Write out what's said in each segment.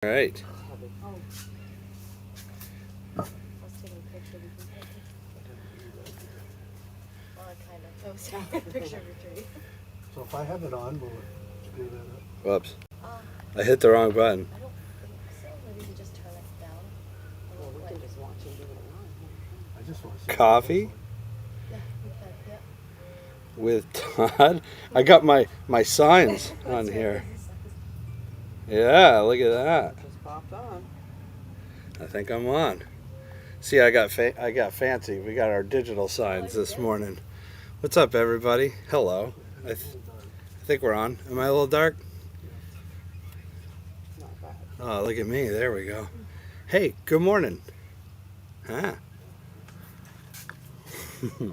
All right. I was taking a picture of your tree. Well, kind of. I was taking a picture of your tree. So if I have it on, will it screw that up? Whoops. I hit the wrong button. I don't think so. Maybe we just turn it down. Well, we can just watch him do it live. I just want to see. Coffee Yeah, we can. Yeah. with Todd. I got my signs on That's here. right. Yeah, look at that. Just popped on. I think I'm on. See, I got fancy. We got our digital signs this morning. What's up, everybody? Hello. I think we're on. Am I a little dark? Not bad. Oh, look at me. There we go. Hey, good morning. Huh? Oh, yeah.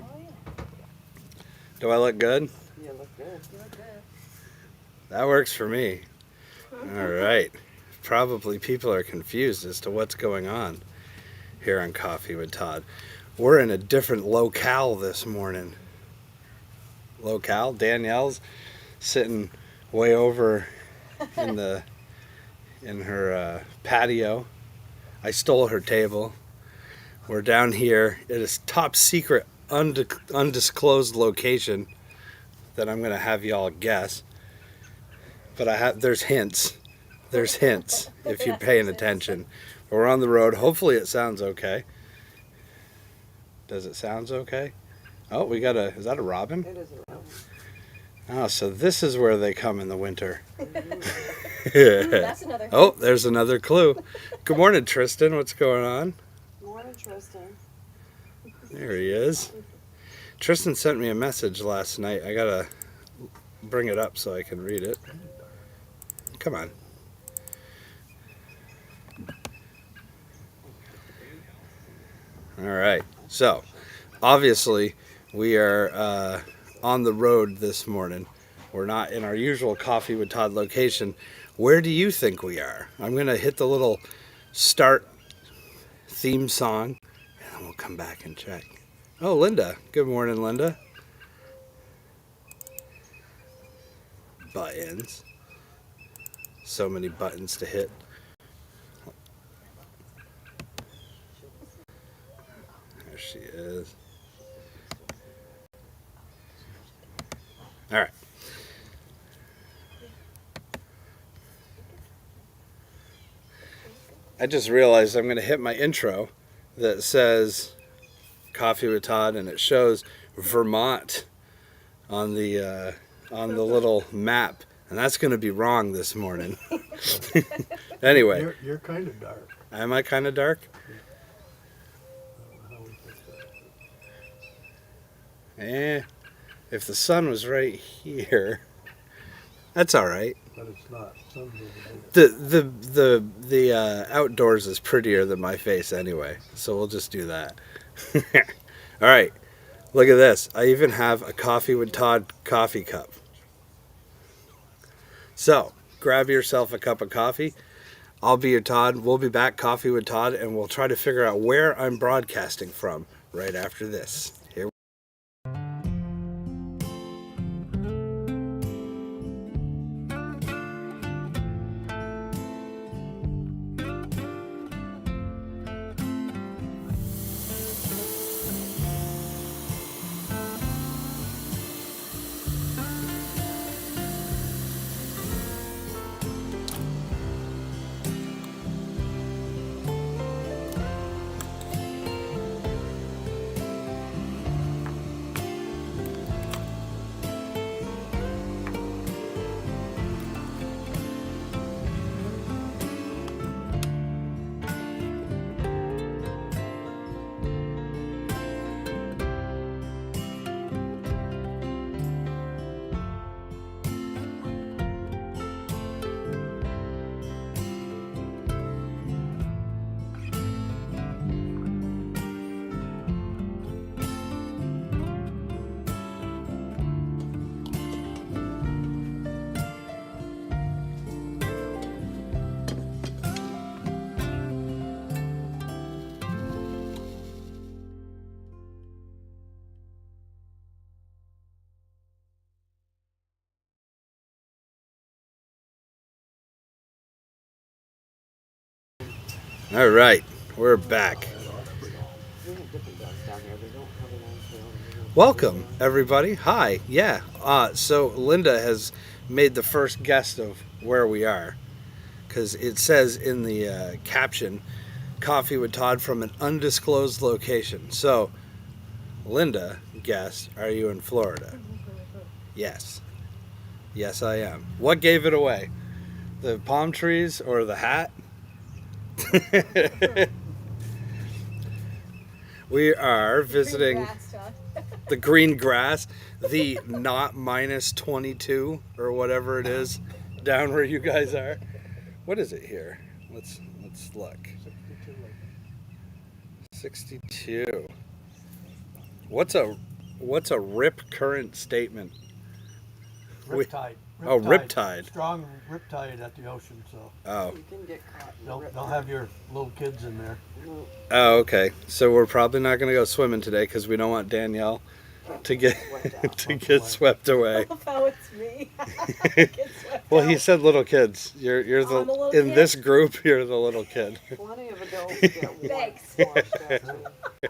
Do I look good? You look good. You look good. That works for me. All right. Probably people are confused as to what's going on here on Coffee with Todd. We're in a different locale this morning. Locale? Danielle's sitting way over in her patio. I stole her table. We're down here at a top secret undisclosed location that I'm going to have y'all guess. But there's hints. There's hints if you're paying attention. We're on the road. Hopefully it sounds okay. Does it sound okay? Oh, is that a robin? It is around. Oh, so this is where they come in the winter. That's another. Oh, there's another clue. Good morning, Tristan. What's going on? Morning, Tristan. There he is. Tristan sent me a message last night. I gotta bring it up so I can read it. Come on. All right. So, obviously, we are on the road this morning. We're not in our usual Coffee with Todd location. Where do you think we are? I'm going to hit the little start theme song, and then we'll come back and check. Oh, Linda. Good morning, Linda. Buttons. So many buttons to hit. There she is. All right. I just realized I'm going to hit my intro that says Coffee with Todd, and it shows Vermont on the little map, and that's going to be wrong this morning. Anyway, You're kind of dark. am I kind of dark? I don't know how we fix that. If the sun was right here, that's all right. But it's not. Sun's over there. The outdoors is prettier than my face anyway, so we'll just do that. All right, look at this. I even have a Coffee with Todd coffee cup. So grab yourself a cup of coffee. I'll be your Todd. We'll be back, Coffee with Todd, and we'll try to figure out where I'm broadcasting from right after this. Here. All right, we're back. We have different dogs down here. They don't have a long tail. They don't- Welcome, everybody. Hi. Yeah. So Linda has made the first guess of where we are, because it says in the caption, "Coffee with Todd from an undisclosed location." So, Linda guessed, "Are you in Florida?" Yes. Yes, I am. What gave it away? The palm trees or the hat? We are visiting Grass, Todd. the green grass, the not minus 22 or whatever it is down where you guys are. What is it here? Let's look. 62. What's a rip current statement? Riptide. Oh, riptide. Strong riptide at the ocean, so Oh. You can get caught. in the don't rip- have your little kids in there. No, Oh, okay. So we're probably not going to go swimming today because we don't want Danielle to get swept out. to get swept away. I love how it's me. Get swept Well, he out. said little kids. You're Oh, I'm a the little in kid? this group. You're the little kid. Plenty of adults get Thanks. washed out too.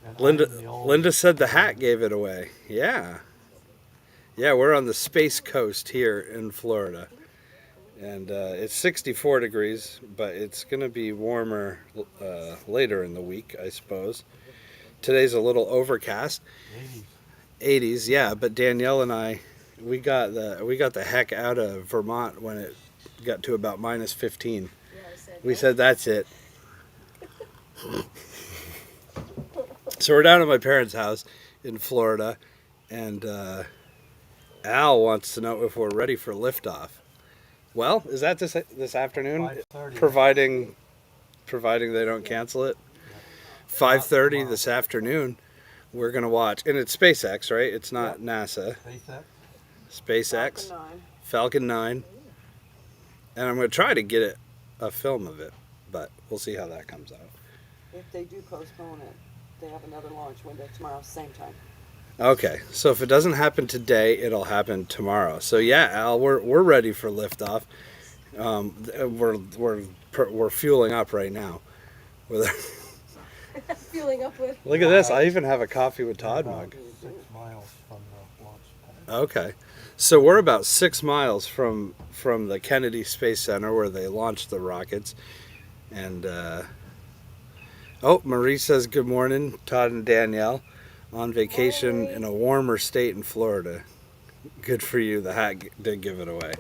And Linda I'm the old- Linda said the hat gave it away. Yeah. Yeah, we're on the Space Coast here in Florida. And it's 64 degrees, but it's going to be warmer later in the week, I suppose. Today's a little overcast. 80s. 80s, yeah, but Danielle and I we got the heck out of Vermont when it got to about minus 15. Yeah, I said We that. said that's it. So we're down at my parents' house in Florida, and Al wants to know if we're ready for liftoff. Well, is that this afternoon? 5:30. Providing they don't cancel it. 5:30 this afternoon. We're gonna watch, and it's SpaceX, right? It's not NASA. SpaceX. SpaceX, Falcon 9. Falcon 9, and I'm gonna try to get a film of it, but we'll see how that comes out. If they do postpone it, they have another launch window tomorrow, same time. Okay, so if it doesn't happen today, it'll happen tomorrow. So yeah, Al, we're ready for liftoff. We're fueling up right now. Fueling up with. Look at this! I even have a coffee with Todd mug. 6 miles from the launch pad. Okay, so we're about 6 miles from the Kennedy Space Center where they launched the rockets, and Marie says good morning, Todd and Danielle. On vacation in a warmer state in Florida. Good for you. The hat did give it away.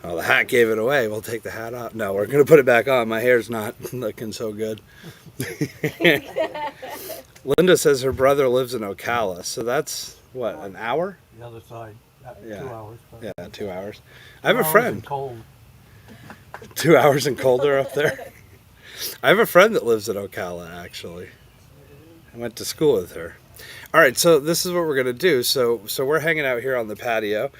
Oh, the hat gave it away. We'll take the hat off. No, we're going to put it back on. My hair's not looking so good. Linda says her brother lives in Ocala. So that's, what, an hour? The other side. Yeah. 2 hours. Yeah, 2 hours. I have a 2 hours friend. and cold. 2 hours and colder up there. I have a friend that lives in Ocala, actually. I went to school with her. All right, so this is what we're gonna do. So we're hanging out here on the patio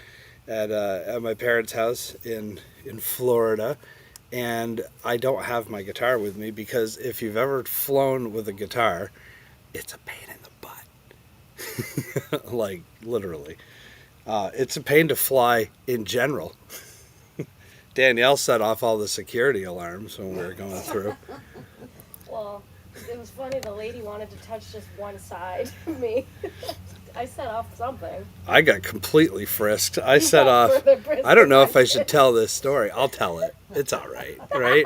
at my parents' house in Florida, and I don't have my guitar with me because if you've ever flown with a guitar, it's a pain in the butt. Like literally, it's a pain to fly in general. Danielle set off all the security alarms when we were going through. Well, it was funny. The lady wanted to touch just one side of me. I set off something. I got completely frisked. I set off. Further brisk I don't know if I attention. should tell this story. I'll tell it. It's all right, right?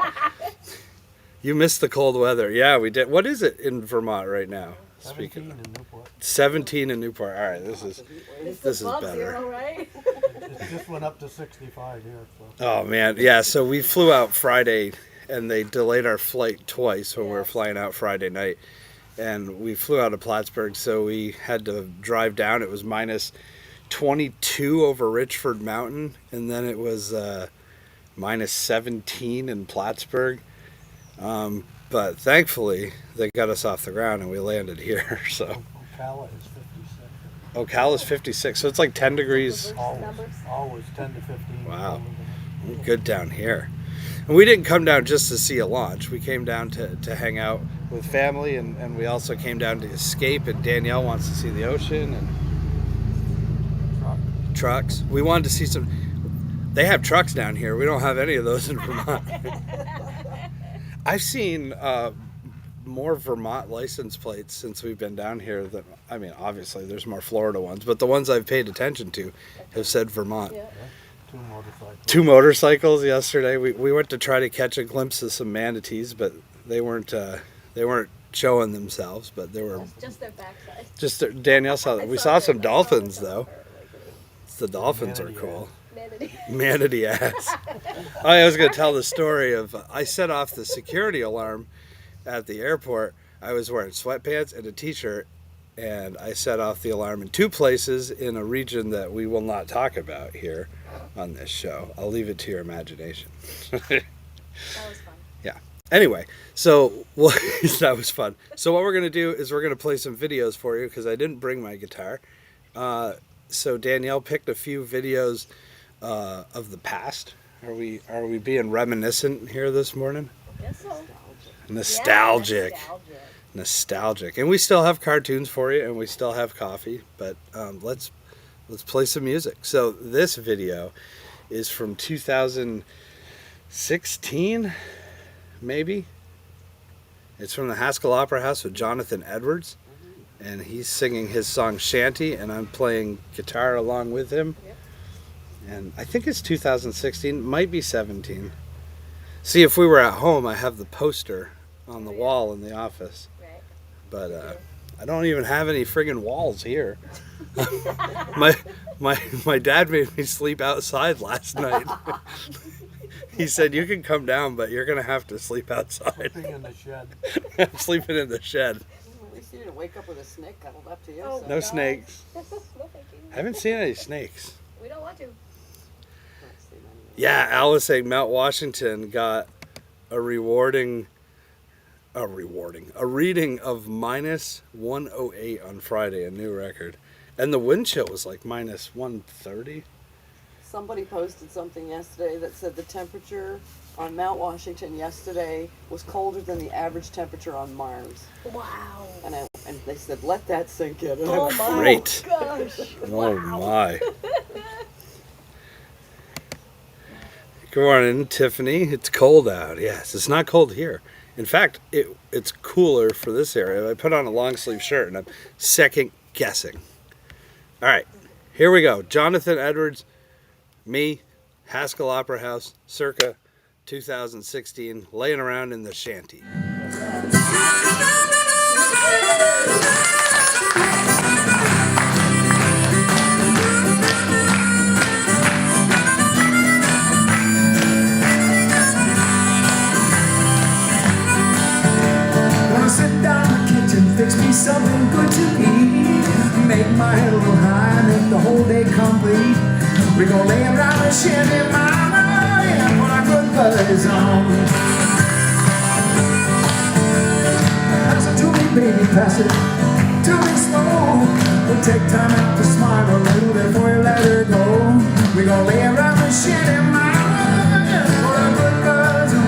You missed the cold weather. Yeah, we did. What is it in Vermont right now? 17 Speaking in Newport. 17 in Newport. All right, this is. It's This is above better. zero, right? It just went up to 65 here. So. Oh man, yeah. So we flew out Friday, and they delayed our flight twice when we were flying out Friday night, and we flew out of Plattsburgh, so we had to drive down. It was minus 22 over Richford Mountain, and then it was minus 17 in Plattsburgh. But thankfully, they got us off the ground and we landed here. So Ocala is 56. Ocala's 56, so it's like 10 degrees. Always 10 to 15. Wow. Good down here. And we didn't come down just to see a launch. We came down to hang out with family, and we also came down to escape. And Danielle wants to see the ocean and Truck. trucks. We wanted to see some. They have trucks down here. We don't have any of those in Vermont. I've seen more Vermont license plates since we've been down here than, I mean, obviously there's more Florida ones, but the ones I've paid attention to have said Vermont. Yeah. Two motorcycles. 2 motorcycles yesterday. We went to try to catch a glimpse of some manatees, but they weren't showing themselves, but they were Just their backside. just Danielle saw that. We saw some dolphins though. The dolphins are Manatee cool. Manatee. Manatee ass. I was going to tell the story of I set off the security alarm at the airport. I was wearing sweatpants and a t-shirt, and I set off the alarm in 2 places in a region that we will not talk about here on this show. I'll leave it to your imagination. That was fun. Anyway, so that was fun. So what we're going to do is we're going to play some videos for you because I didn't bring my guitar. So Danielle picked a few videos of the past. Are we being reminiscent here this morning? Guess so. Nostalgic. Yeah, Nostalgic. And we still have cartoons for you and we still have coffee, but let's play some music. So this video is from 2016, maybe. It's from the Haskell Opera House with Jonathan Edwards, and he's singing his song Shanty, and I'm playing guitar along with him. Yep. And I think it's 2016, might be 17. See, if we were at home, I have the poster on the wall in the office, Right. but I don't even have any friggin' walls here. my dad made me sleep outside last night. He said, "You can come down, but you're gonna have to sleep outside." Sleeping in the shed. I'm sleeping in the shed. At least you didn't wake up with a snake cuddled up to you. Oh, so. No God. snakes. No, thank you. Haven't seen any snakes. We don't want to. Don't see none of them. Yeah, Alice saying Mount Washington got a reading of minus 108 on Friday, a new record. And the wind chill was like minus 130. Somebody posted something yesterday that said the temperature on Mount Washington yesterday was colder than the average temperature on Mars. Wow. And they said, let that sink in. And I Oh went, my Great. gosh. Oh Wow. my. Good morning, Tiffany. It's cold out. Yes, it's not cold here. In fact, it's cooler for this area. I put on a long sleeve shirt and I'm second guessing. All right, here we go. Jonathan Edwards, me, Haskell Opera House, circa 2016, laying around in the shanty. Sit down in the kitchen, fix me something good to eat. Make my head a little high, make the whole day complete. We gon' lay around the shanty, mama, and put our good buddies on. Pass it to me, baby, pass it to me slow. We'll take time out to smile a little before you let her go. We gon' lay around the shanty, mama, and put our good buddies on.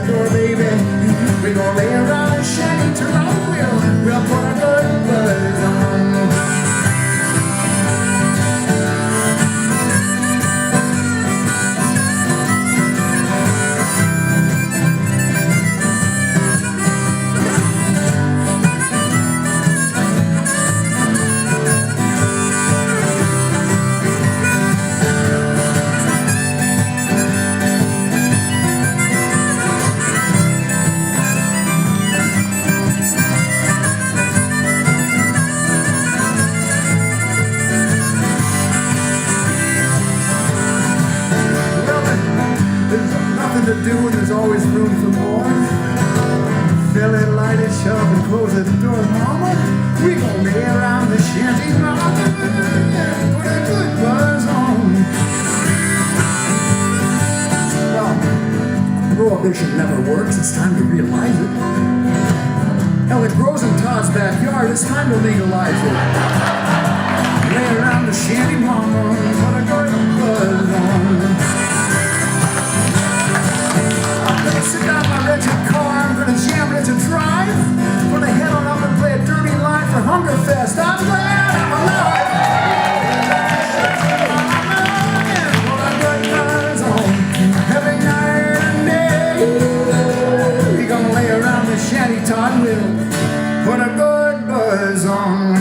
door, baby. We gon' lay around and shaggy tonight. We'll put a good buzz on. There's nothing to do and there's always room for more. Fill it, light it, shove and close the door, mama. We gon' lay around the shanty, mama. Put a good buzz on. Well, prohibition never works, it's time to realize it. Hell, it grows in Todd's backyard, it's time to legalize it. Lay around the shanty, mama. Put a good buzz on. Sit down my wretched car, I'm gonna jam it to drive. Gonna head on up and play a derby line for Hungerfest. I'm glad I'm alive. Put a good buzz on every night and day. We gonna lay around the shanty, Todd will put a good buzz on.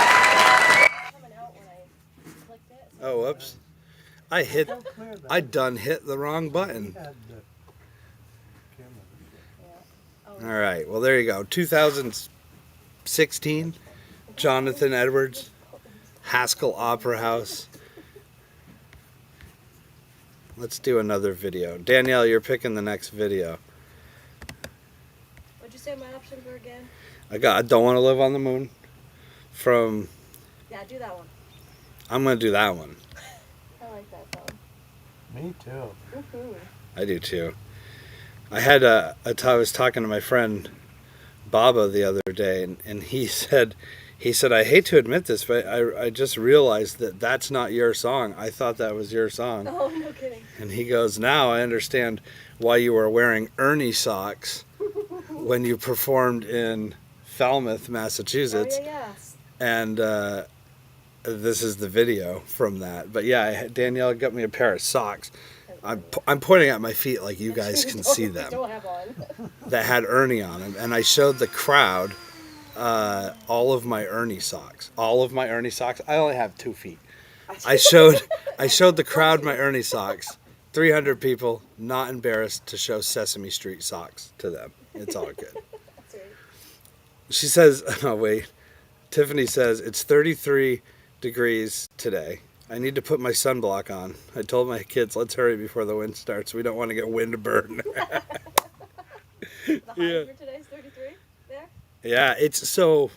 Coming out when I clicked it. So Oh, whoops. I done hit the wrong button. Had the camera. yeah. All right. Well, there you go. 2016, Jonathan Edwards, Haskell Opera House. Let's do another video. Danielle, you're picking the next video. What'd you say my options were again? I Don't Want to Live on the Moon. From, Yeah, do that one. I'm going to do that one. I like that song. Me too. Woohoo. I do too. I was talking to my friend Baba the other day, and he said, I hate to admit this, but I just realized that that's not your song. I thought that was your song. Oh, no kidding. And he goes, now I understand why you were wearing Ernie socks when you performed in Falmouth, Massachusetts. Oh, yeah. And this is the video from that. But yeah, Danielle got me a pair of socks. I'm pointing at my feet like you guys can see them. Don't have on. That had Ernie on them, and I showed the crowd all of my Ernie socks. All of my Ernie socks. I only have 2 feet. I showed the crowd my Ernie socks. 300 people, not embarrassed to show Sesame Street socks to them. It's all good. That's right. She says, oh wait, Tiffany says it's 33 degrees today. I need to put my sunblock on. I told my kids, let's hurry before the wind starts. We don't want to get wind burn. The high Yeah. for today's 33 there? Yeah, it's so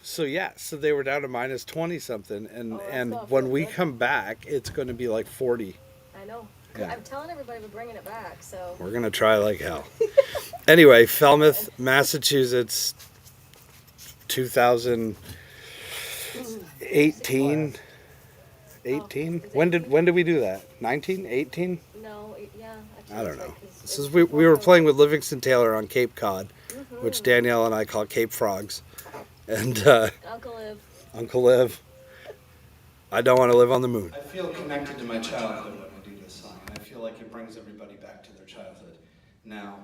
they were down to minus 20 something, and Oh, that's and not when feel we good. come back, it's going to be like 40. I know. Yeah. I'm telling everybody we're bringing it back, so. We're going to try like hell. Anyway, Falmouth, Massachusetts, 2018. 18? When did we do that? 19? 18? No, yeah. Actually, I don't it's know. like it's- This it's is we were before playing with Livingston Taylor on Cape Cod, Mhm. which Danielle and I call Cape Frogs. And Uncle Liv. Uncle Liv, I don't want to live on the moon. I feel connected to my childhood when I do this song, and I feel like it brings everybody back to their childhood. Now,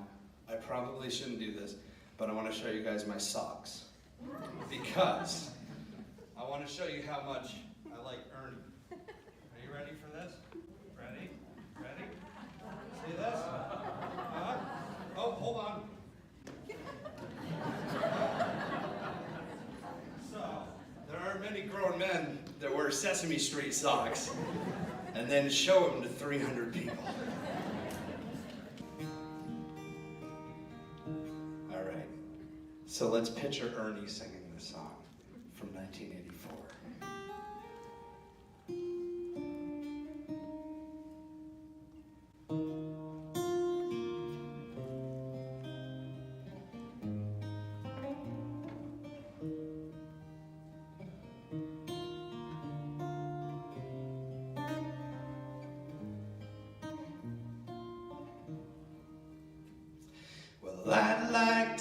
I probably shouldn't do this, but I want to show you guys my socks. Because I want to show you how much I like Ernie. Are you ready for this? Ready? Ready? See this? Oh, hold on. So, there are many grown men that wear Sesame Street socks and then show them to 300 people. All right. So let's picture Ernie singing this song from 1984.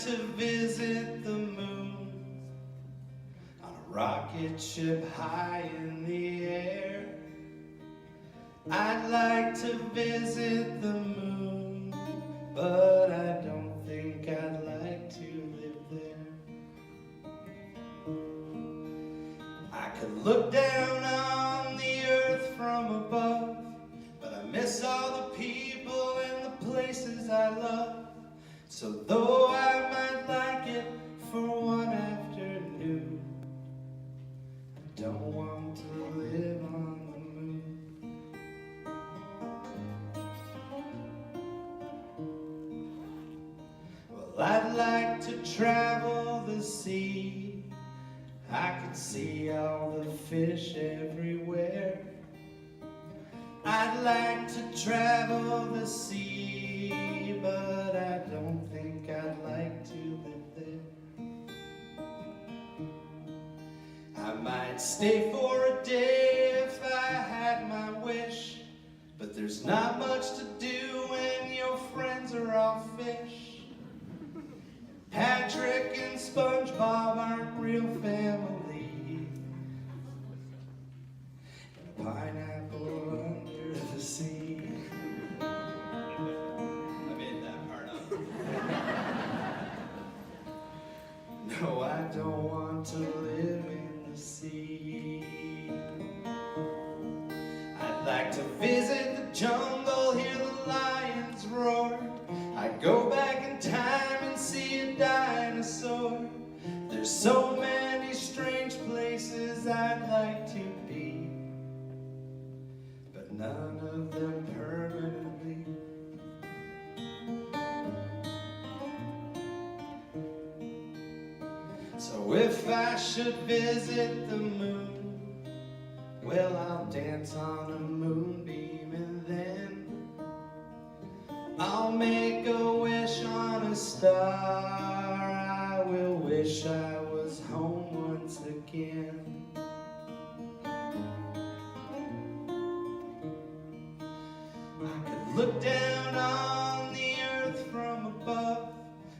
to visit the moon on a rocket ship high in the air. I'd like to visit the moon, but I don't think I'd like to live there. I could look down on the earth from above, but I miss all the people and the places I love. So though I might like it for one afternoon, I don't want to live on the moon. Well, I'd like to travel the sea. I could see all the fish everywhere. I'd like to travel the sea, but I don't think I'd like to live there. I might stay for a day if I had my wish, but there's not much to do when your friends are all fish. Patrick and SpongeBob aren't real family. And a pineapple under the sea. I made that part up. No, I don't want to live in the sea. I'd like to visit the jungle, hear the lions roar. I'd go back in time and see a dinosaur. There's so many strange places I'd like to be, but none of them permanently. So if I should visit the moon, well, I'll dance on a moonbeam and then I'll make a wish on a star. I will wish I was home once again. I could look down on the earth from above,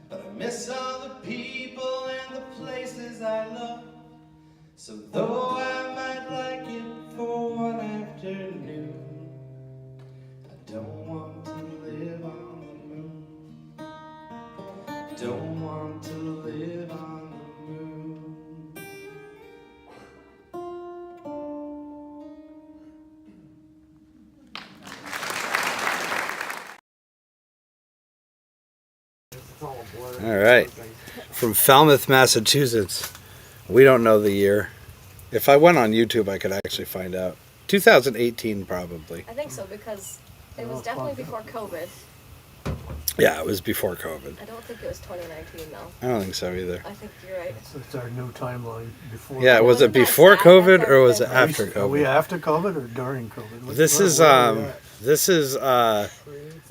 but I miss all the people and the places I love. So though I might like it for one afternoon, I don't want to live on the moon. Don't want to live on the moon. It's all a blur. All right. From Falmouth, Massachusetts. We don't know the year. If I went on YouTube, I could actually find out. 2018, probably. I think so, because it was Oh, definitely fuck. before COVID. Yeah, it was before COVID. I don't think it was 2019 though. I don't think so either. I think you're right. It's our new timeline before. Yeah, was it Wasn't that before sad? COVID That's or was it our after Are we COVID? after COVID or during COVID? This is Where are we at? this is This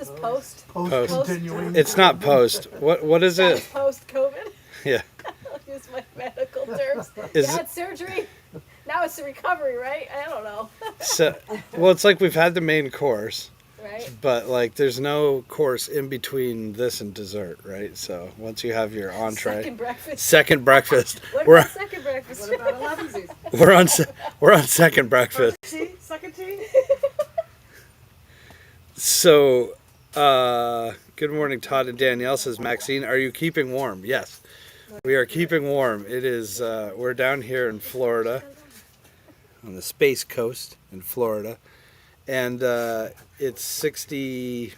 is post. Post continuing. it's not post. What is That it? was post COVID. Yeah. I'll use my medical terms. Is you it- had surgery. Now it's the recovery, right? I don't know. So, well, it's like we've had the main course, Right? but like there's no course in between this and dessert, right? So once you have your entree, Second breakfast. second breakfast, What we're about second breakfast? What about 11sies? we're on second breakfast. Tea? Second tea? So, good morning, Todd and Danielle, says Maxine. Are you keeping warm? Yes, we are keeping warm. It is, we're down here in Florida, on the Space Coast in Florida, and it's 60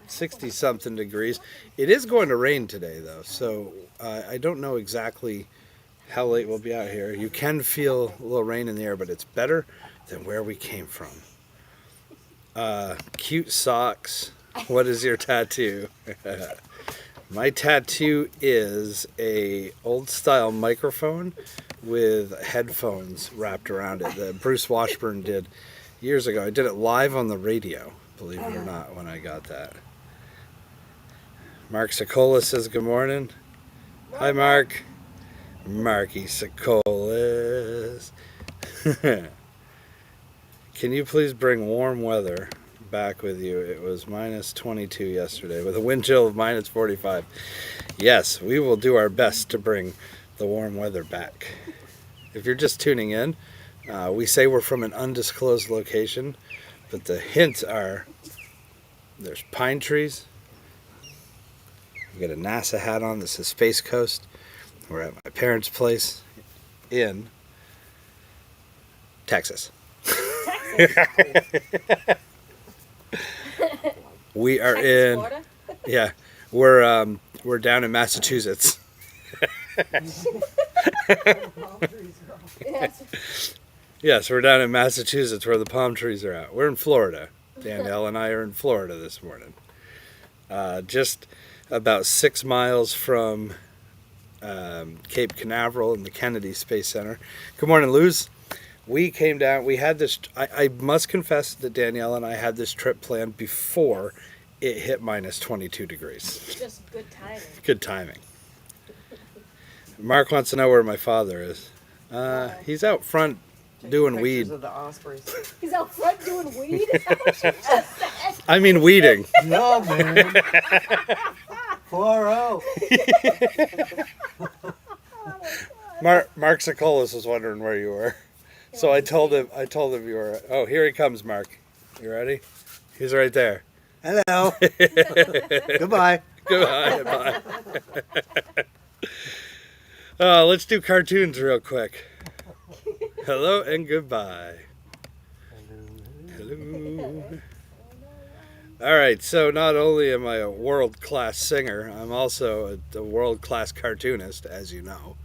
something degrees. It is going to rain today, though, so I don't know exactly how late we'll be out here. You can feel a little rain in the air, but it's better than where we came from. Cute socks. What is your tattoo? My tattoo is a old style microphone with headphones wrapped around it that Bruce Washburn did years ago. I did it live on the radio, believe it or not, when I got that. Mark Sokola says good morning. Hi, Mark. Marky Sokolas. Can you please bring warm weather back with you. It was minus 22 yesterday with a wind chill of minus 45. Yes, we will do our best to bring the warm weather back. If you're just tuning in, we say we're from an undisclosed location, but the hints are there's pine trees. We got a NASA hat on that says Space Coast. We're at my parents' place in Texas. We are Texas, in, Florida? yeah, we're down in Massachusetts. Yes. Yes, we're down in Massachusetts where the palm trees are at. We're in Florida. Danielle and I are in Florida this morning. Just about 6 miles from Cape Canaveral and the Kennedy Space Center. Good morning, Luz. We came down, we had this, I must confess that Danielle and I had this trip planned before it hit minus 22 degrees. Just good timing. Good timing. Mark wants to know where my father is. He's out front doing weed. Pictures of the ospreys. He's out front doing weed? Is that what you just said? I mean weeding. No, man. Far out. Mark Sokolis was wondering where you were. So I told him you were. Oh, here he comes, Mark. You ready? He's right there. Hello. Goodbye. Goodbye. Bye. Let's do cartoons real quick. Hello and goodbye. Hello. All right, so not only am I a world-class singer, I'm also a world-class cartoonist, as you know.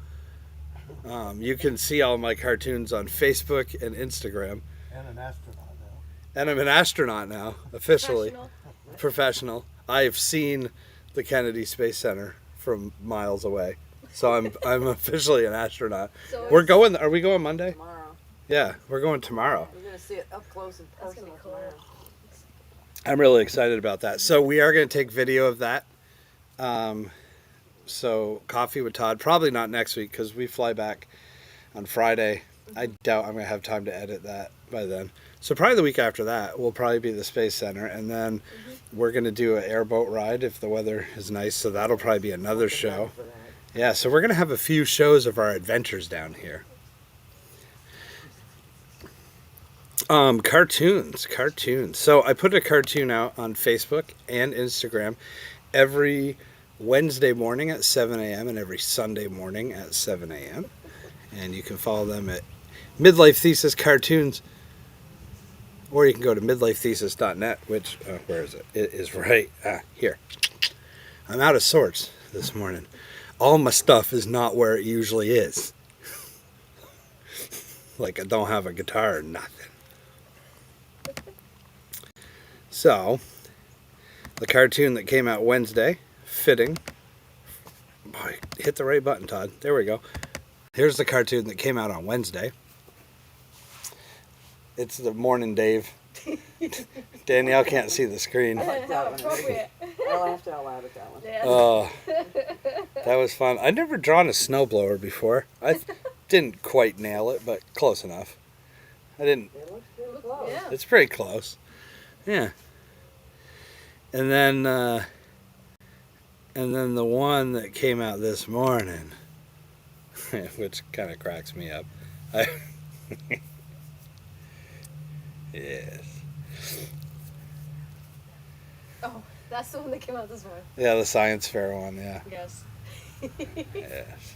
You can see all my cartoons on Facebook and Instagram. And an astronaut now. And I'm an astronaut now, officially. Professional. I've seen the Kennedy Space Center from miles away. So I'm officially an astronaut. So Are we going Monday? Tomorrow. Yeah, we're going tomorrow. You're going to see it up close and That's gonna personal be cool. tomorrow. I'm really excited about that. So we are going to take video of that. So Coffee with Todd, probably not next week because we fly back on Friday. I doubt I'm going to have time to edit that by then. So probably the week after that will probably be the Space Center. And then we're going to do an airboat ride if the weather is nice. So that'll probably be another show. For that. Yeah, so we're going to have a few shows of our adventures down here. Cartoons. So I put a cartoon out on Facebook and Instagram every Wednesday morning at 7 a.m. and every Sunday morning at 7 a.m. And you can follow them at Midlife Thesis Cartoons, or you can go to midlifethesis.net, which, where is it? It is right here. I'm out of sorts this morning. All my stuff is not where it usually is. Like I don't have a guitar or nothing. So, the cartoon that came out Wednesday, fitting. Boy, hit the right button, Todd. There we go. Here's the cartoon that came out on Wednesday. It's the Morning Dave. Danielle can't see the screen. I like that How one. appropriate. I laughed out loud at that one. Yeah. Oh, that was fun. I'd never drawn a snowblower before. I didn't quite nail it, but close enough. I didn't. It looks pretty close. Yeah. It's pretty close. Yeah. And then the one that came out this morning, which kind of cracks me up. Yes. Oh, that's the one that came out this morning. Yeah, the science fair one, yeah. Yes. Yes.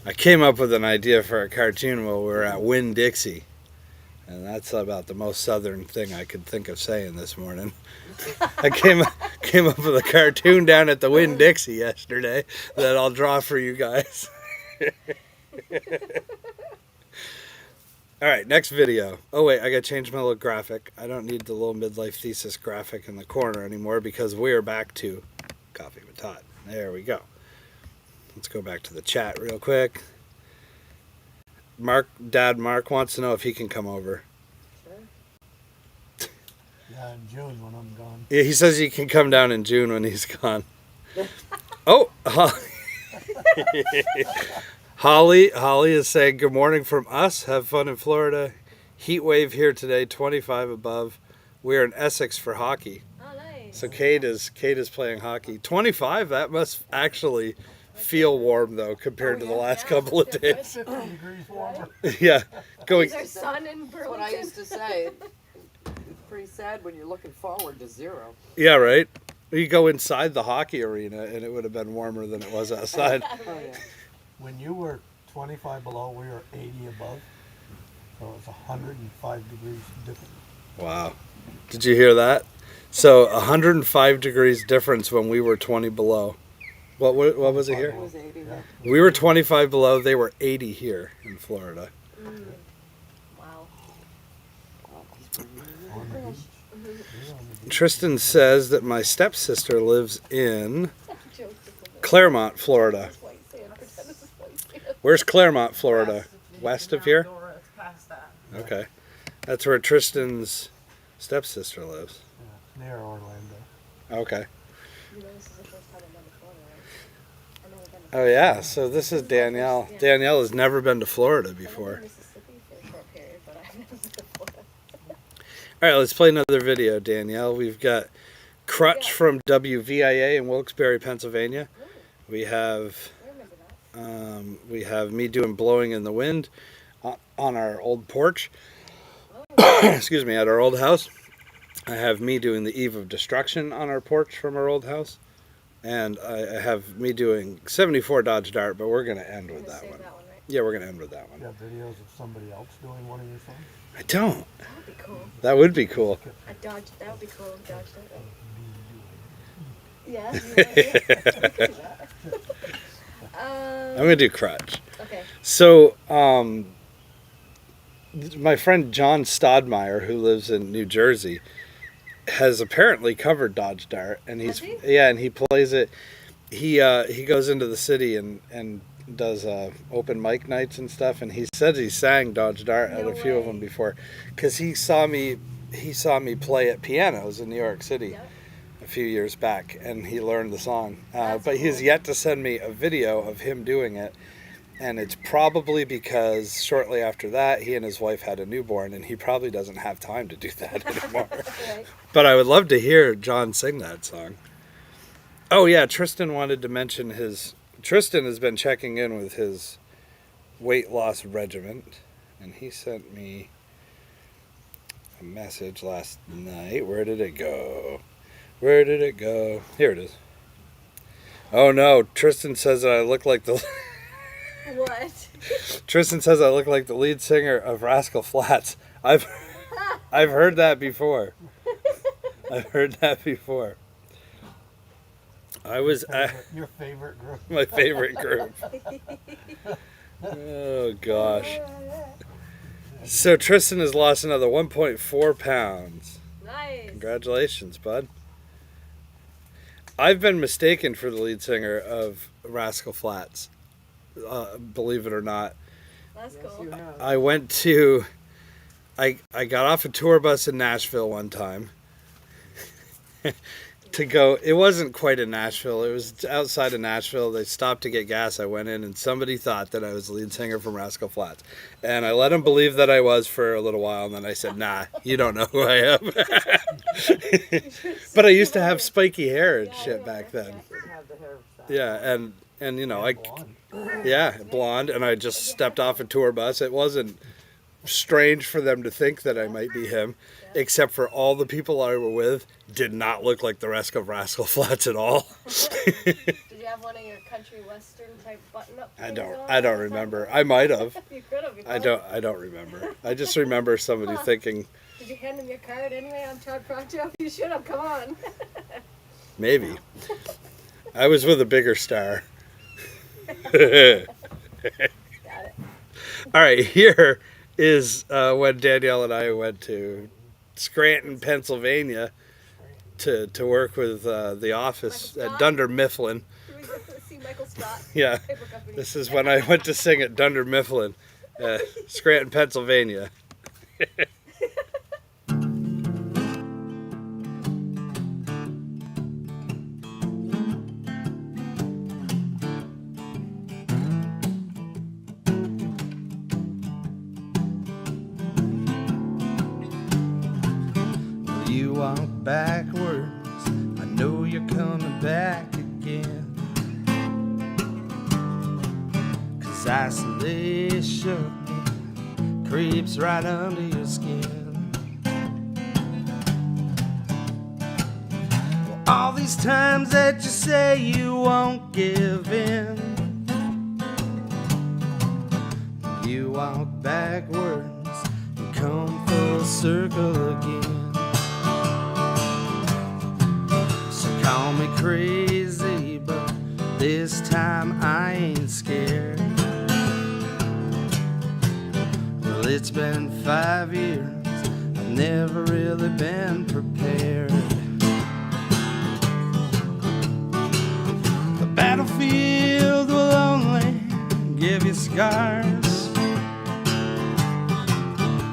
I came up with an idea for a cartoon while we were at Winn-Dixie. And that's about the most southern thing I could think of saying this morning. I came up with a cartoon down at the Winn-Dixie yesterday that I'll draw for you guys. All right, next video. Oh wait, I gotta change my little graphic. I don't need the little midlife thesis graphic in the corner anymore because we are back to Coffee with Todd. There we go. Let's go back to the chat real quick. Dad Mark wants to know if he can come over. Yeah, in June when I'm gone. Yeah, he says he can come down in June when he's gone. Oh, Holly is saying good morning from us. Have fun in Florida. Heat wave here today, 25 above. We're in Essex for hockey. Oh, nice. So Kate is playing hockey. 25. That must actually feel warm though compared to the last couple of days. 50 degrees warmer. Yeah, going. Is there sun in That's what I Burlington? used to say. It's pretty sad when you're looking forward to zero. Yeah, right. You go inside the hockey arena and it would have been warmer than it was outside. Oh, yeah. When you were 25 below, we were 80 above. So it's 105 degrees different. Wow. Did you hear that? So 105 degrees difference when we were 20 below. What was it here? It was 80. Yeah. We were 25 below. They were 80 here in Florida. Wow. On the beach. We were on the beach. Tristan says that my stepsister lives in Claremont, Florida. Where's Claremont, Florida? West of here? It's past that. Okay. That's where Tristan's stepsister lives. Yeah, near Orlando. Okay. You know, this is the first time I've been to Florida, right? I've never been to Oh yeah, so this is Danielle. Danielle has never been to Florida I've been before. to Mississippi for a short period, but I've never been to Florida. All right, let's play another video, Danielle. We've got Crutch from WVIA in Wilkes-Barre, Pennsylvania. We have I remember that. we have me doing Blowing in the Wind on our old porch. Excuse me, at our old house. I have me doing The Eve of Destruction on our porch from our old house. And I have me doing 74 Dodge Dart, but we're going to end with I'm gonna that save one. that one, right? Yeah, we're going to end with that You one. have videos of somebody else doing one of your songs? I don't. That would be cool. That would be cool. I dodged. That would be cool. Dodged it. Yeah. You know, I'm going to do Crutch. Okay. So, my friend John Stodmeyer, who lives in New Jersey, has apparently covered Dodge Dart, and Has he? and he plays it. He goes into the city and does open mic nights and stuff, and he said he sang Dodge Dart at No a few of way. them before, because he saw me play at pianos in New York City Yep. a few years back, and he learned the song. That's But he's cool. yet to send me a video of him doing it. And it's probably because shortly after that, he and his wife had a newborn, and he probably doesn't have time to do that anymore. Right. But I would love to hear John sing that song. Oh, yeah, Tristan wanted to mention Tristan has been checking in with his weight loss regimen, and he sent me a message last night. Where did it go? Where did it go? Here it is. Oh, no, Tristan says that I look like the... What? Tristan says I look like the lead singer of Rascal Flatts. I've heard that before. I've heard that before. I was Your favorite group. my favorite group. Oh gosh. So Tristan has lost another 1.4 pounds. Nice. Congratulations, bud. I've been mistaken for the lead singer of Rascal Flatts. Believe it or not. That's Yes, cool. you have. I went to I got off a tour bus in Nashville one time to go. It wasn't quite in Nashville. It was outside of Nashville. They stopped to get gas. I went in and somebody thought that I was the lead singer from Rascal Flatts. And I let them believe that I was for a little while, and then I said, "Nah, you don't know who I am." But I used to have spiky hair and Yeah, I shit back then. remember. You have the hairstyle. Yeah, and you know, Blonde. yeah, blonde, and I just stepped off a tour bus. It wasn't strange for them to think that I might be him, except for all the people I were with did not look like the rest of Rascal Flatts at all. Did you have one of your country western type button up? I don't remember. I might have. You could have. I don't remember. I just remember somebody thinking Did you hand him your card anyway? I'm Todd Pronto. You should have. Come on. maybe. I was with a bigger star. Got it. All right, here is when Danielle and I went to Scranton, Pennsylvania to work with the office Michael at Scott? Dunder Mifflin. Can we go see Michael Scott? Yeah, Paper company. this is when I went to sing at Dunder Mifflin, Scranton, Pennsylvania. walk backwards, I know you're coming back again. 'Cause isolation creeps right under your skin. Well, all these times that you say you won't give in, you walk backwards and come full circle again. So call me crazy, but this time I ain't scared. Well, it's been 5 years, I've never really been prepared. The battlefield will only give you scars,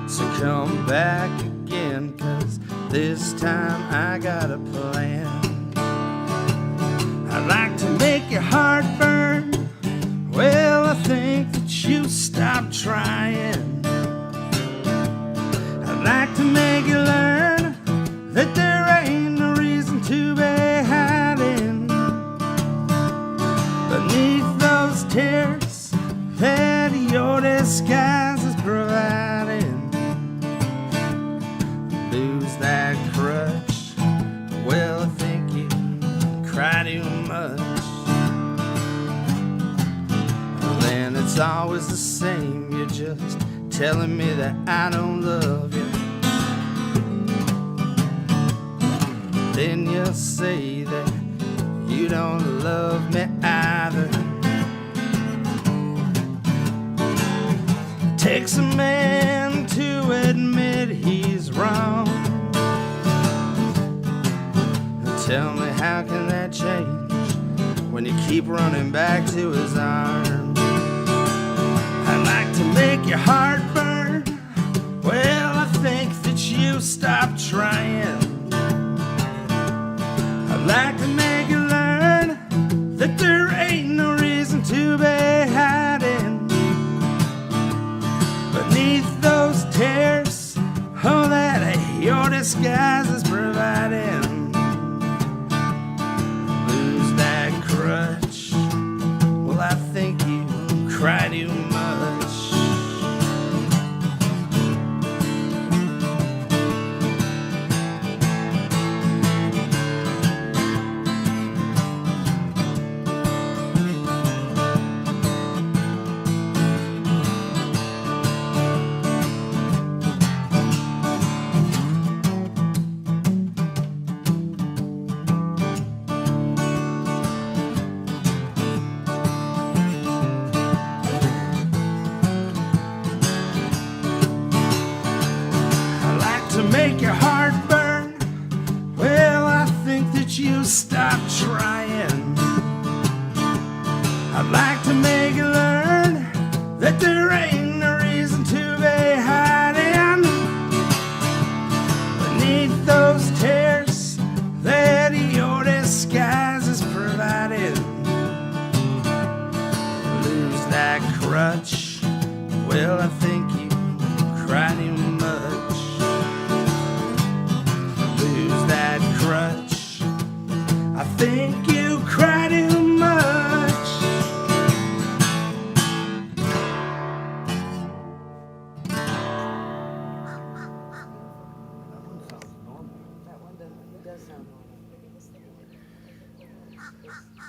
so come back again, 'cause this time I got a plan. I'd like to make your heart burn, well, I think that you stopped trying. I'd like to make you learn that there ain't no reason to be hiding beneath those tears that your disguise is providing. Lose that crutch, well, I think you cry too much. Well, then it's always the same, you're just telling me that I don't love you. Then you say that you don't love me either. Takes a man to admit he's wrong. Tell me, how can that change when you keep running back to his arms? I'd like to make your heart burn, well, I think that you stopped trying. I'd like to make you learn that there ain't no reason to be hiding beneath those tears, oh, that your disguise is providing. Lose that crutch, well, I think you cry too much. Make your heart burn, well, I think that you stopped trying. I'd like to make you learn that there ain't no reason to be hiding beneath those tears that your disguise is providing. Lose that crutch, well, I think you cry too much. That crutch, I think you cry too much. That one doesn't, it does sound normal.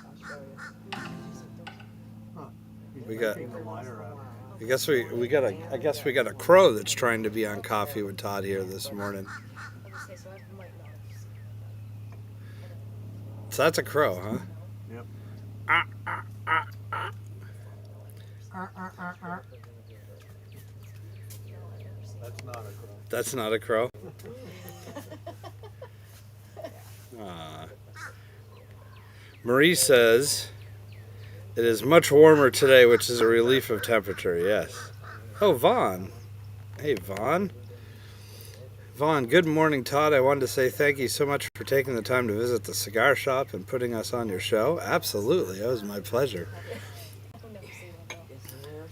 I'll show you. We got, Taking the lighter out. I guess we got a crow that's trying to be on Coffee with Todd here this morning. So that's a crow, huh? Yep. That's not a crow. That's not a crow. Marie says it is much warmer today, which is a relief of temperature. Yes. Oh, Vaughn. Hey, Vaughn. Vaughn, good morning, Todd. I wanted to say thank you so much for taking the time to visit the cigar shop and putting us on your show. Absolutely. It was my pleasure. It's a rare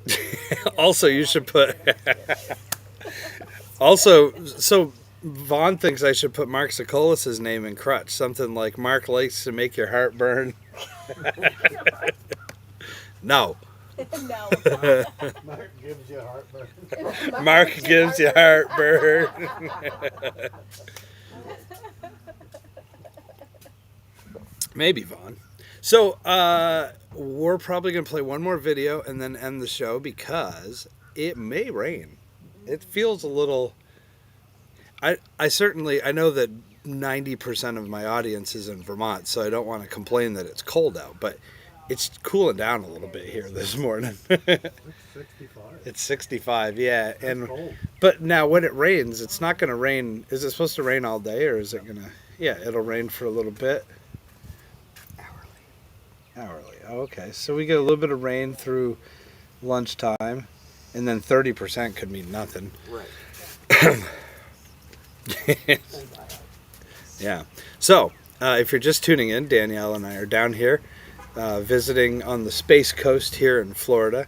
thing. Also, you should put... Also, so Vaughn thinks I should put Mark Sokolis's name in crutch. Something like Mark likes to make your heart burn. No. No. Mark gives you heartburn. Mark gives you heartburn. Maybe Vaughn. So we're probably gonna play one more video and then end the show because it may rain. It feels a little. I know that 90% of my audience is in Vermont, so I don't want to complain that it's cold out, but it's cooling down a little bit here this morning. It's 65. It's 65, yeah. That's cold. But now when it rains, it's not going to rain. Is it supposed to rain all day, or is it going to? Yeah, it'll rain for a little bit. Hourly. Oh, okay. So we get a little bit of rain through lunchtime, and then 30% could mean nothing. Right. Yeah. So if you're just tuning in, Danielle and I are down here visiting on the Space Coast here in Florida,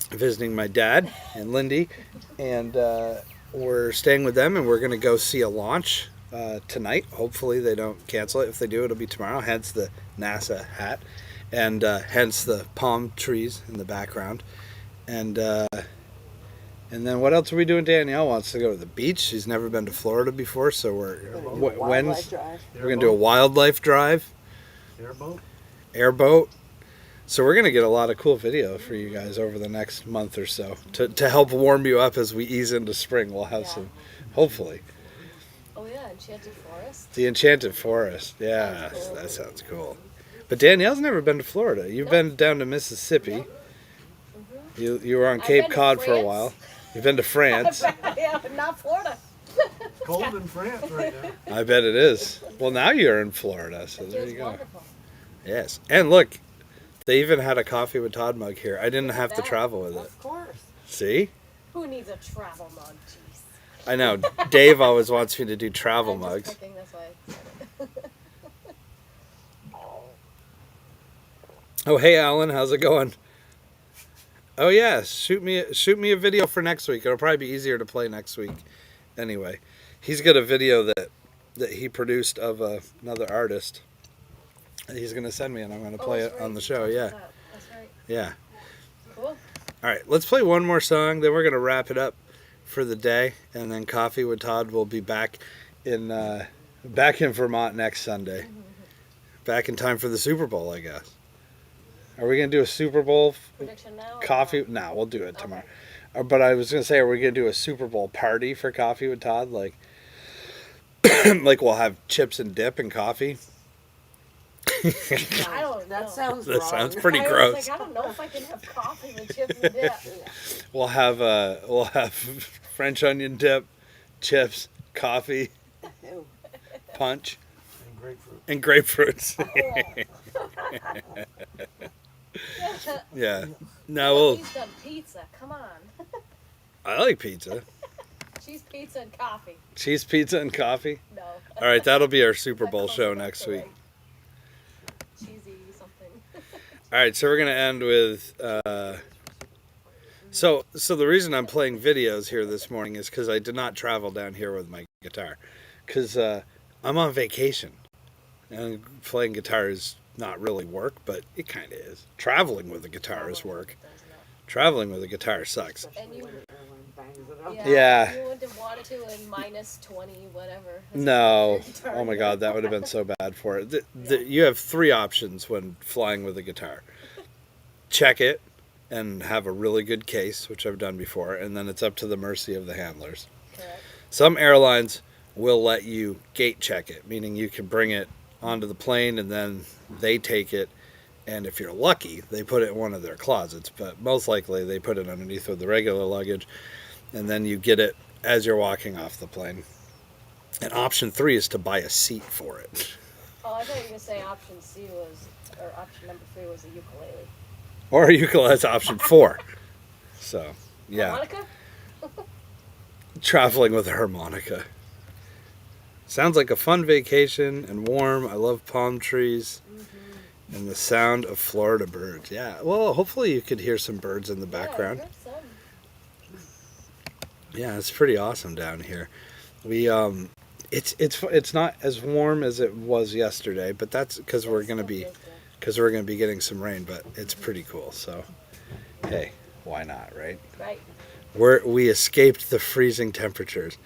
visiting my dad and Lindy, and we're staying with them, and we're going to go see a launch tonight. Hopefully they don't cancel it. If they do, it'll be tomorrow, hence the NASA hat, and hence the palm trees in the background. And then what else are we doing? Danielle wants to go to the beach. She's never been to Florida before, so we're gonna do a wildlife drive, airboat. So we're gonna get a lot of cool video for you guys over the next month or so to help warm you up as we ease into spring. We'll have some, hopefully. Oh yeah, Enchanted Forest. The Enchanted Forest. Yeah, Cool. that sounds cool. But Danielle's never been to Florida. You've been down to Mississippi. You were on Cape been to Cod for a France. while. You've been to France. Yeah, but not Florida. Cold in France right now. I bet it is. Well, now you're in Florida, so It there was you go. wonderful. Yes. And look, they even had a Coffee with Todd mug here. I didn't have to that. travel with it. Of course. See? Who needs a travel mug? Jeez. I know. Dave always wants me to do travel I'm mugs. just picking this way. Oh, hey, Alan. How's it going? Oh, yeah. Shoot me a video for next week. It'll probably be easier to play next week. Anyway, he's got a video that he produced of another artist. And he's going to send me, and I'm going to play that's it right. on the show. Yeah. That's right. Yeah. Cool. All right, let's play one more song, then we're going to wrap it up for the day, and then Coffee with Todd will be back in Vermont next Sunday. Back in time for the Super Bowl, I guess. Are we going to do a Super Bowl Prediction now? or coffee? not? No, we'll do it tomorrow. Okay. But I was going to say, are we going to do a Super Bowl party for Coffee with Todd? Like, like we'll have chips and dip and coffee? I don't know. That sounds That wrong. sounds pretty I gross. was like, I don't know if I can have coffee with chips and dip. We'll have French onion dip, chips, coffee, Ew. punch, And grapefruit. and grapefruits. Yeah. No, well, He's done pizza. Come on. I like pizza. Cheese pizza and coffee. Cheese pizza and coffee. No. All right, that'll be our Super That Bowl close show enough next to, week. like, cheesy something. All right, so we're gonna end with. So the reason I'm playing videos here this morning is because I did not travel down here with my guitar, because I'm on vacation, and playing guitar is not really work, but it kind of is. Traveling with a guitar is work. Traveling with a guitar sucks. And you, Bangs it up. Yeah. You wouldn't have wanted to in minus 20, whatever. No. Oh my God, that would have been so bad for it. You have three options when flying with a guitar. Check it and have a really good case, which I've done before, and then it's up to the mercy of the handlers. Correct. Some airlines will let you gate check it, meaning you can bring it onto the plane and then they take it, and if you're lucky, they put it in one of their closets, but most likely they put it underneath with the regular luggage, and then you get it as you're walking off the plane. And option 3 is to buy a seat for it. Oh, I thought you were going to say option C was, or option number 3 was a ukulele. Or you can, that's option 4. So, yeah. Harmonica? Traveling with a harmonica. Sounds like a fun vacation and warm. I love palm trees and the sound of Florida birds. Yeah, well, hopefully you could hear some birds in the background. Yeah, I heard some. Yeah, it's pretty awesome down here. It's not as warm as it was yesterday, but that's because we're gonna be getting some rain. But it's pretty cool. So, hey, why not, right? Right. We escaped the freezing temperatures,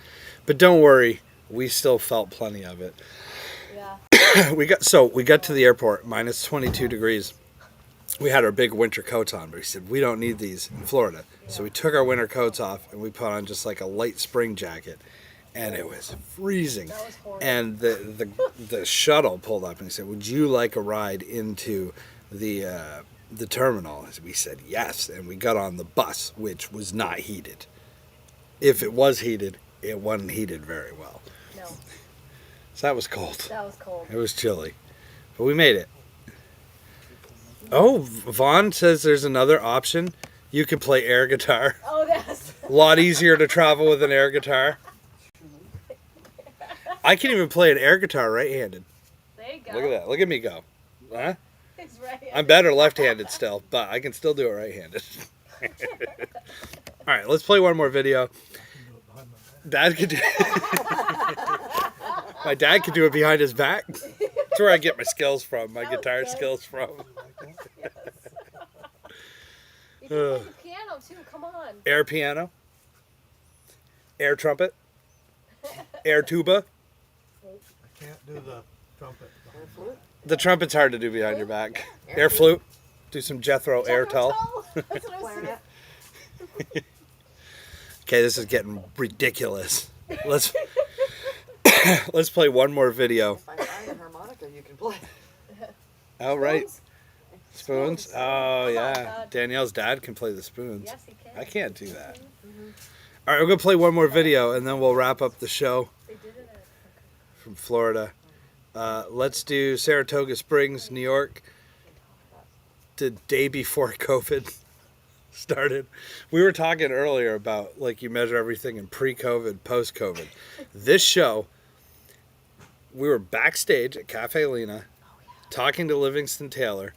but don't worry, we still felt plenty of it. Yeah. we got to the airport, minus 22 degrees. We had our big winter coats on, but we said we don't need these in Florida. So we took our winter coats off and we put on just like a light spring jacket, and it was freezing. That was horrible. And the shuttle pulled up and he said, "Would you like a ride into the terminal?" We said yes, and we got on the bus, which was not heated. If it was heated, it wasn't heated very well. No, So that was cold. that was cold. It was chilly, but we made it. Oh, Vaughn says there's another option. You can play air guitar. Oh, that's. A lot easier to travel with an air guitar. I can even play an air guitar right-handed. There you go. Look at that. Look at me go. Huh? It's right. I'm better left-handed still, but I can still do it right-handed. All right, let's play one more video. Dad could do My dad could do it behind his back. That's where I get my skills from, my That was guitar good. skills from. You can play the piano too. Come on. Air piano, air trumpet, air tuba. I can't do the trumpet. Air flute? The trumpet's hard to do behind your back. Air flute. Do some Jethro air towel. That's what I was saying. Clarinet? Okay, this is getting ridiculous. Let's play one more video. If I find a harmonica, you can play. Oh, right. Spoons? Spoons? Oh, yeah. God. Danielle's dad can play the spoons. Yes, he can. I can't do that. All right, we're going to play one more video, and then we'll wrap up the show They did it at. from Florida. Let's do Saratoga Springs, New York. The day before COVID started. We were talking earlier about, like, you measure everything in pre-COVID, post-COVID. This show, we were backstage at Cafe Lena talking to Livingston Taylor.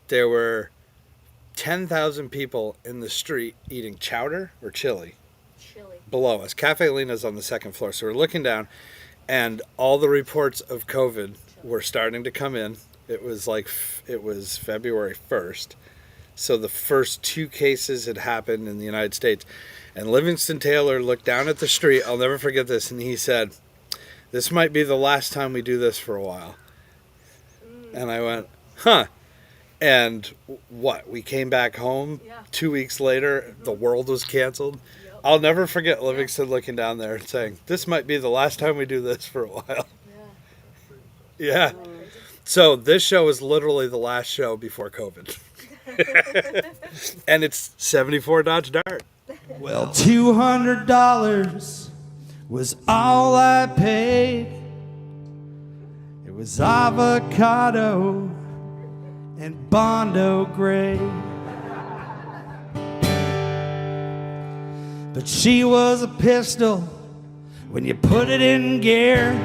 There were 10,000 people in the street eating chowder or chili Chili. below us. Cafe Lena's on the second floor. So we're looking down, and all the reports of COVID were starting to come in. It was February 1st. So the first 2 cases had happened in the United States. And Livingston Taylor looked down at the street. I'll never forget this. And he said, "This might be the last time we do this for a while." And I went, huh. And what? We came back home. Yeah. 2 weeks later, the world was canceled. Yep. I'll never forget Livingston looking down there and saying, "This might be the last time we do this for a while." Yeah. Yeah. So this show is literally the last show before COVID. And it's 74 Dodge Dart. Well, $200 was all I paid. It was avocado and Bondo Gray. But she was a pistol when you put it in gear.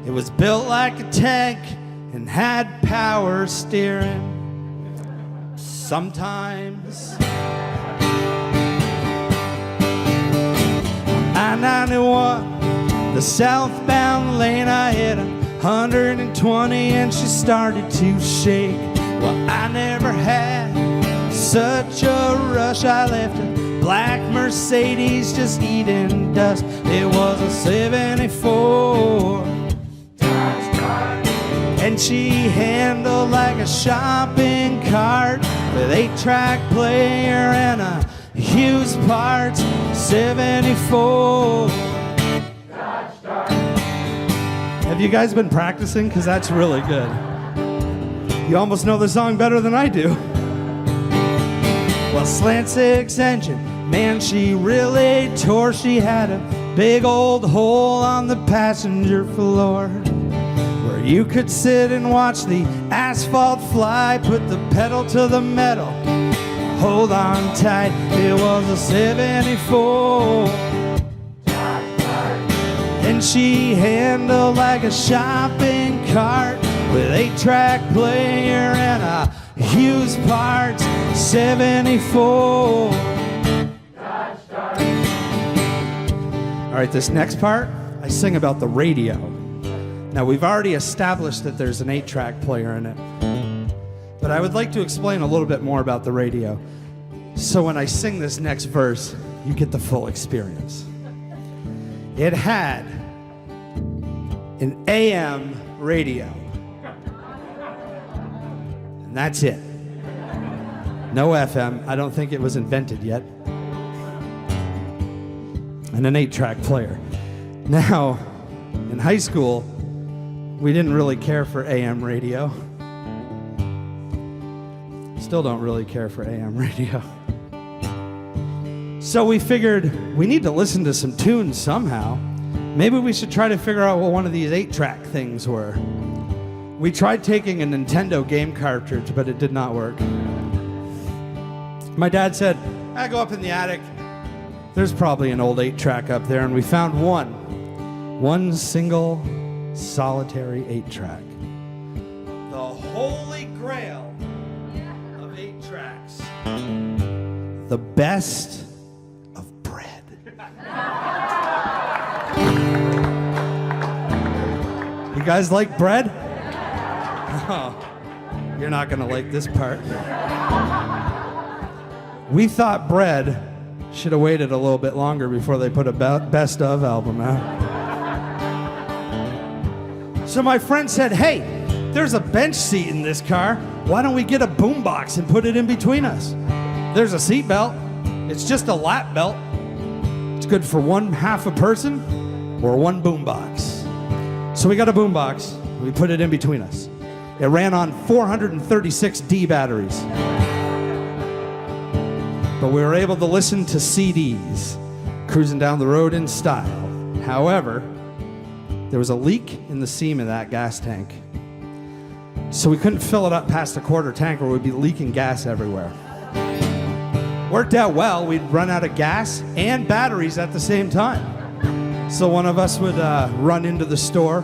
It was built like a tank and had power steering. Sometimes I-91, the southbound lane, I hit 120 and she started to shake. Well, I never had such a rush. I left a black Mercedes just eating dust. It was a 74, and she handled like a shopping cart with 8-track player and a used parts. 74. Have you guys been practicing? Because that's really good. You almost know the song better than I do. Well, slant 6 engine, man, she really tore. She had a big old hole on the passenger floor where you could sit and watch the asphalt fly. Put the pedal to the metal, hold on tight. It was a 74, and she handled like a shopping cart with 8-track player and a used parts. 74. right, this next part, I sing about the radio. Now, we've already established that there's an 8-track player in it, but I would like to explain a little bit more about the radio. So when I sing this next verse, you get the full experience. It had an AM radio, and that's it. No FM. I don't think it was invented yet. And an 8-track player. Now, in high school, we didn't really care for AM radio. Still don't really care for AM radio. So we figured we need to listen to some tunes somehow. Maybe we should try to figure out what one of these 8-track things were. We tried taking a Nintendo game cartridge, but it did not work. My dad said, I go up in the attic. There's probably an old 8-track up there, and we found one single solitary 8-track. The holy grail of 8 tracks. The best of bread. You guys like bread? Oh, you're not gonna like this part. We thought bread should have waited a little bit longer before they put a best of album out. So my friend said, hey, there's a bench seat in this car. Why don't we get a boombox and put it in between us? There's a seat belt. It's just a lap belt. It's good for one half a person or one boombox. So we got a boombox. We put it in between us. It ran on 436 D batteries. But we were able to listen to CDs, cruising down the road in style. However, there was a leak in the seam of that gas tank. So we couldn't fill it up past a quarter tank or we'd be leaking gas everywhere. Worked out well. We'd run out of gas and batteries at the same time. So one of us would run into the store,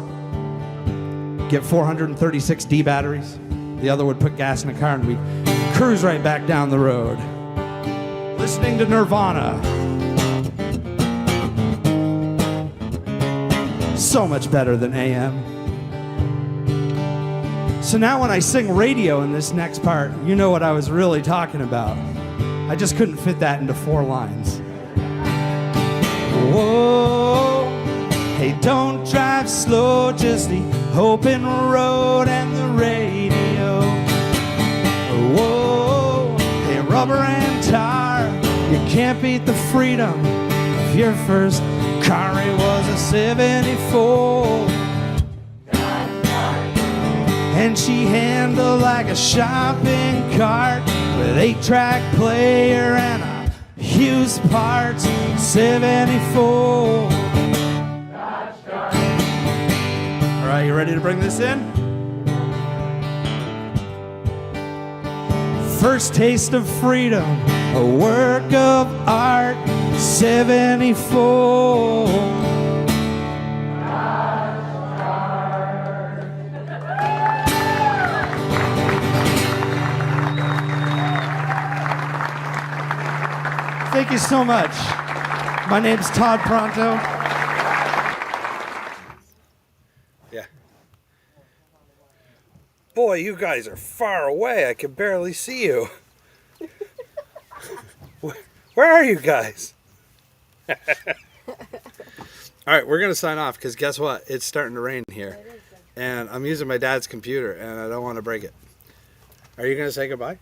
get 436 D batteries. The other would put gas in the car and we'd cruise right back down the road, listening to Nirvana. So much better than AM. So now when I sing radio in this next part, you know what I was really talking about. I just couldn't fit that into 4 lines. Whoa, hey, don't drive slow, just the open road and the radio. Whoa, hey, rubber and tire, you can't beat the freedom of your first car. It was a 74. And she handled like a shopping cart with 8-track player and a used parts. 74. All right, you ready to bring this in? First taste of freedom, a work of art. 74. Thank you so much. My name's Todd Pronto. Yeah. Boy, you guys are far away. I can barely see you. Where are you guys? All right, we're going to sign off because guess what? It's starting to rain here. And I'm using my dad's computer and I don't want to break it. Are you going to say goodbye?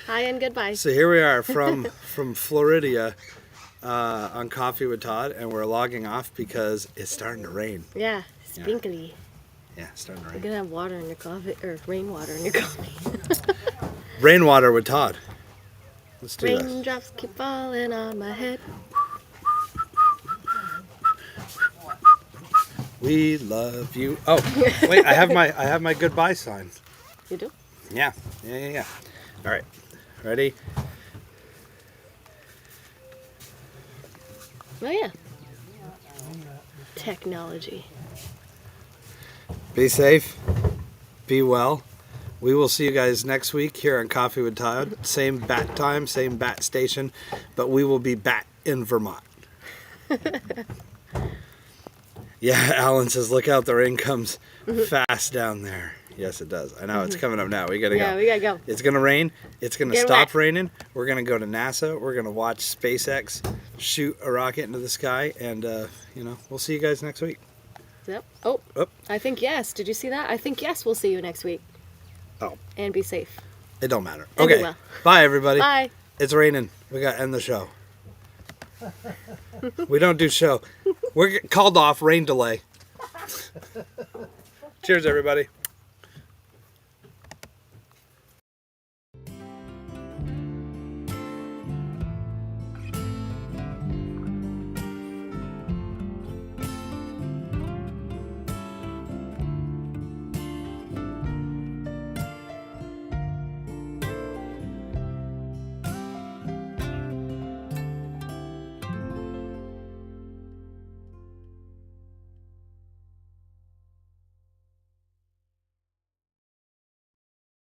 Hi and goodbye. So here we are from Florida on Coffee with Todd, and we're logging off because it's starting to rain. Yeah, spinkly. Yeah, it's starting to You're rain. gonna have water in your coffee, or rainwater in your coffee. Rainwater with Todd. Let's do this. Raindrops keep falling on my head. We love you. Oh, wait, I have my goodbye sign. You do? Yeah. All right. Ready? Oh yeah. Technology. Be safe. Be well. We will see you guys next week here on Coffee with Todd. Same bat time, same bat station, but we will be bat in Vermont. Yeah, Alan says, look out, the rain comes fast down there. Yes, it does. I know, it's coming up now. We gotta Yeah, go. we gotta go. It's gonna rain. It's gonna Get stop wet. raining. We're gonna go to NASA. We're gonna watch SpaceX shoot a rocket into the sky, and we'll see you guys next week. Yep. Oh, Oh, I think yes. Did you see that? I think yes. We'll see you next week. oh, And be safe. it don't matter. And be Okay, well. bye everybody. Bye. It's raining. We gotta end the show. We don't do show. We're called off. Rain delay. Cheers, everybody.